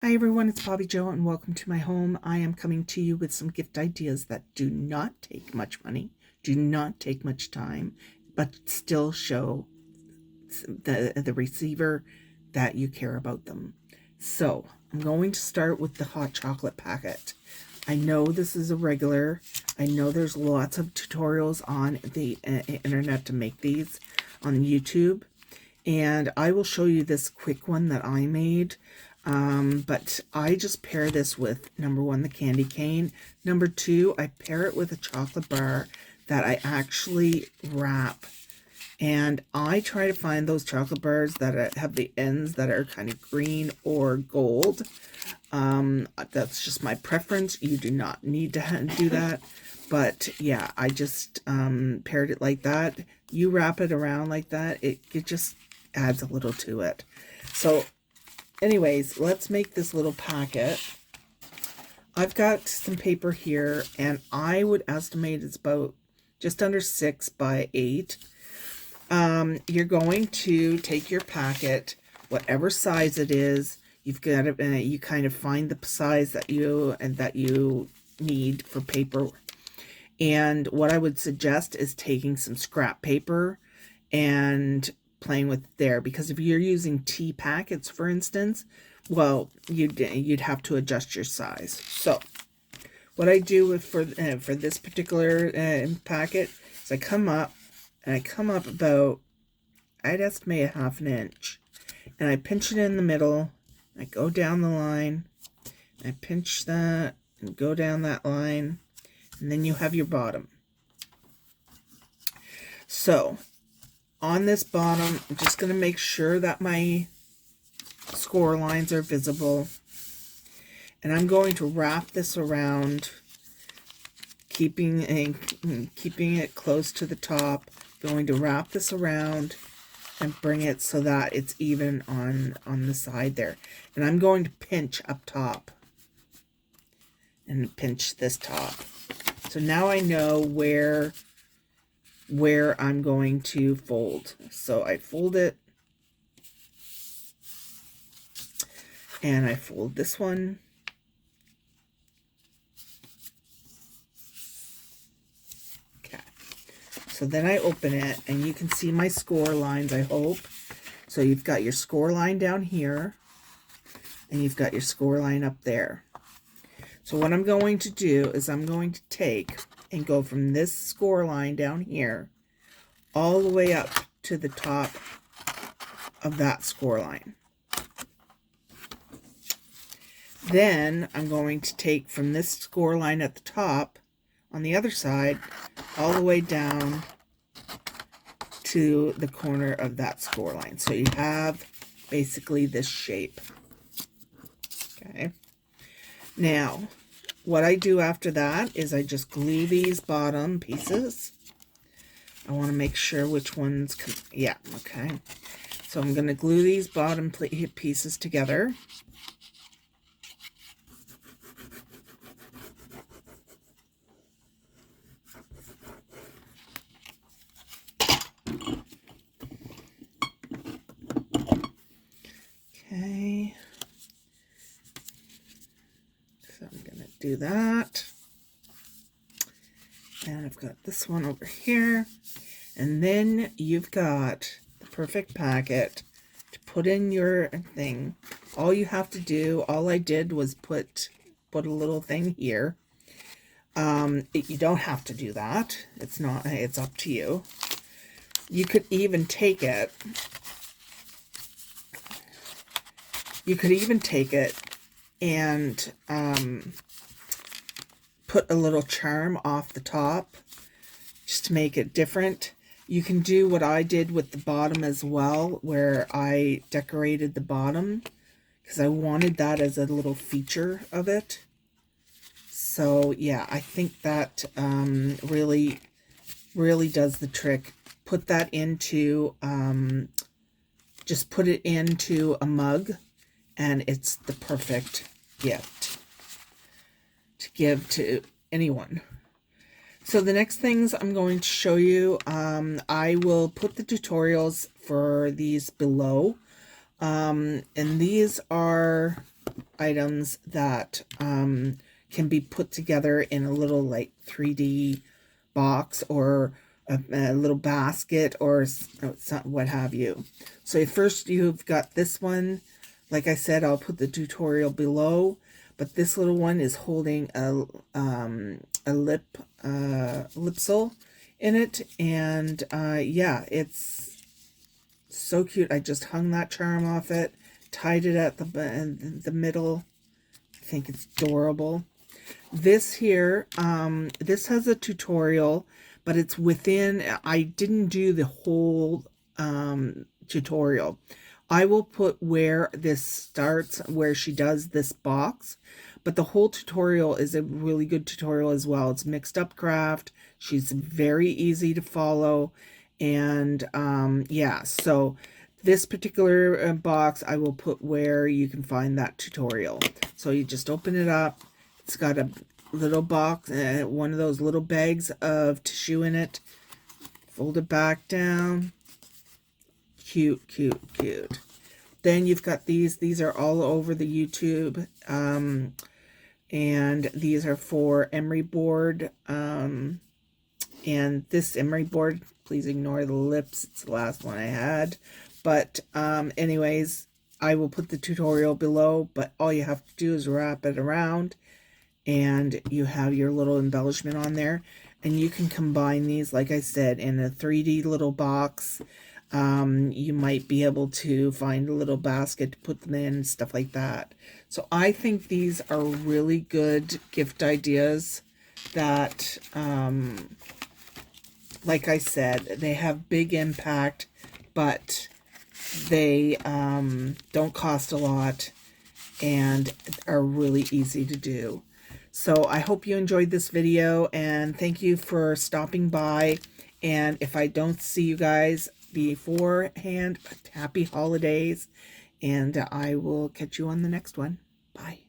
Hi everyone, it's Bobbi-Jo and welcome to my home. I am coming to you with some gift ideas that do not take much money, do not take much time, but still show the receiver that you care about them. So I'm going to start with the hot chocolate packet. I know this is a regular. I know there's lots of tutorials on the internet to make these on YouTube. And I will show you this quick one that I made. But I just pair this with, number one, the candy cane. Number two, I pair it with a chocolate bar that I actually wrap. And I try to find those chocolate bars that have the ends that are kind of green or gold. That's just my preference. You do not need to do that. But yeah, I just paired it like that. You wrap it around like that. It just adds a little to it. So anyways, let's make this little packet. I've got some paper here, and I would estimate it's about just under 6 by 8. You're going to take your packet, whatever size it is. You've got to, you kind of find the size that you need for paper. And what I would suggest is taking some scrap paper and playing with there, because if you're using tea packets, for instance, well, you'd have to adjust your size. So what I do for this particular packet is I come up about, I'd estimate a ½ inch, and I pinch it in the middle. I go down the line, I pinch that and go down that line, and then you have your bottom. So on this bottom, I'm just going to make sure that my score lines are visible. And I'm going to wrap this around, keeping it close to the top. Going to wrap this around and bring it so that it's even on the side there. And I'm going to pinch up top and pinch this top. So now I know where I'm going to fold. So I fold it, and I fold this one, okay. So then I open it, and you can see my score lines, I hope. So you've got your score line down here, and you've got your score line up there. So what I'm going to do is I'm going to take and go from this score line down here all the way up to the top of that score line. Then I'm going to take from this score line at the top on the other side all the way down to the corner of that score line. So you have basically this shape. Okay. Now, what I do after that is I just glue these bottom pieces. I want to make sure which ones, yeah, okay. So I'm going to glue these bottom pieces together. Okay. So I'm going to do that. And I've got this one over here. And then you've got the perfect packet to put in your thing. All you have to do, all I did was put a little thing here. You don't have to do that. It's up to you. You could even take it. You could even take it and put a little charm off the top just to make it different. You can do what I did with the bottom as well, where I decorated the bottom because I wanted that as a little feature of it. So yeah, I think that really does the trick. Put that into, just put it into a mug, and it's the perfect gift to give to anyone. So the next things I'm going to show you, I will put the tutorials for these below. And these are items that can be put together in a little like 3D box or a little basket or what have you. So first you've got this one. Like I said, I'll put the tutorial below, but this little one is holding a lipsole in it, and yeah, it's so cute. I just hung that charm off it, tied it at the middle. I think it's adorable. This here, this has a tutorial, but it's within, I didn't do the whole tutorial. I will put where this starts, where she does this box, but the whole tutorial is a really good tutorial as well. It's mixed up craft. She's very easy to follow, and yeah, so this particular box I will put where you can find that tutorial. So you just open it up. It's got a little box, one of those little bags of tissue in it. Fold it back down. Cute, cute, cute. Then you've got these. These are all over the YouTube. And these are for Emery board. And this Emery board, please ignore the lips. It's the last one I had. But anyways, I will put the tutorial below. But all you have to do is wrap it around. And you have your little embellishment on there. And you can combine these, like I said, in a 3D little box. You might be able to find a little basket to put them in, stuff like that. So I think these are really good gift ideas that, like I said, they have big impact, but they don't cost a lot and are really easy to do. So I hope you enjoyed this video, and thank you for stopping by. And if I don't see you guys beforehand, happy holidays, and I will catch you on the next one. Bye.